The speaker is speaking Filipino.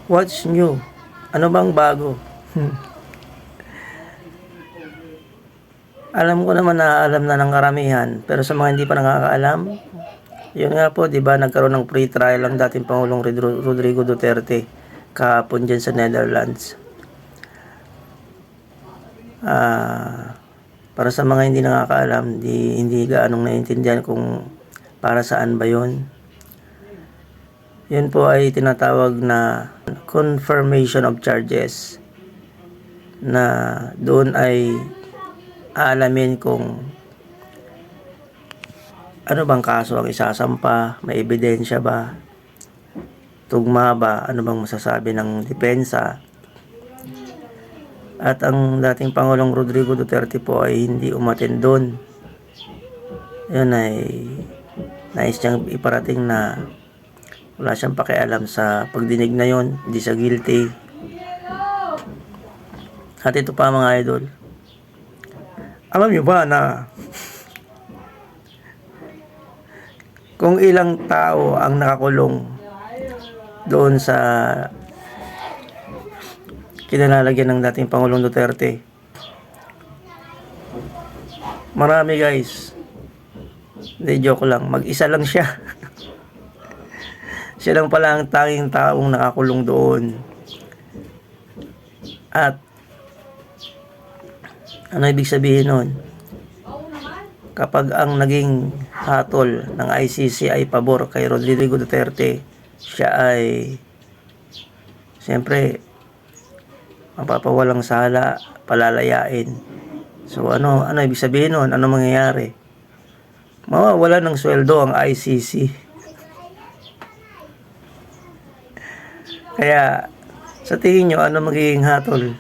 What's new? Ano bang bago? Alam ko naman na alam na ng karamihan, pero sa mga hindi pa nakakaalam, yun nga po, di ba, nagkaroon ng free trial ang dating Pangulong Rodrigo Duterte kahapon dyan sa Netherlands. Para sa mga hindi nakakaalam, hindi gaanong naiintindihan kung para saan ba yun. Yun po ay tinatawag na confirmation of charges, na doon ay aalamin kung ano bang kaso ang isasampa, may ebidensya ba, tugma ba, ano bang masasabi ng depensa. At ang dating Pangulong Rodrigo Duterte po ay hindi umattend doon. Yun ay nais niyang iparating na wala siyang pakialam sa pagdinig na yon, hindi siya guilty. At ito pa mga idol, alam niyo ba na kung ilang tao ang nakakulong doon sa kinalalagyan ng dating Pangulong Duterte? Marami guys. Hindi, joke lang. Mag-isa lang siya. Siya lang pala ang tanging taong nakakulong doon. At ano ibig sabihin nun? Kapag ang naging hatol ng ICC ay pabor kay Rodrigo Duterte, siya ay siyempre mapapawalang sala, palalayain. So ano ibig sabihin nun? Ano mangyayari? Mawawala ng sweldo ang ICC. Kaya sa tingin nyo, ano magiging hatol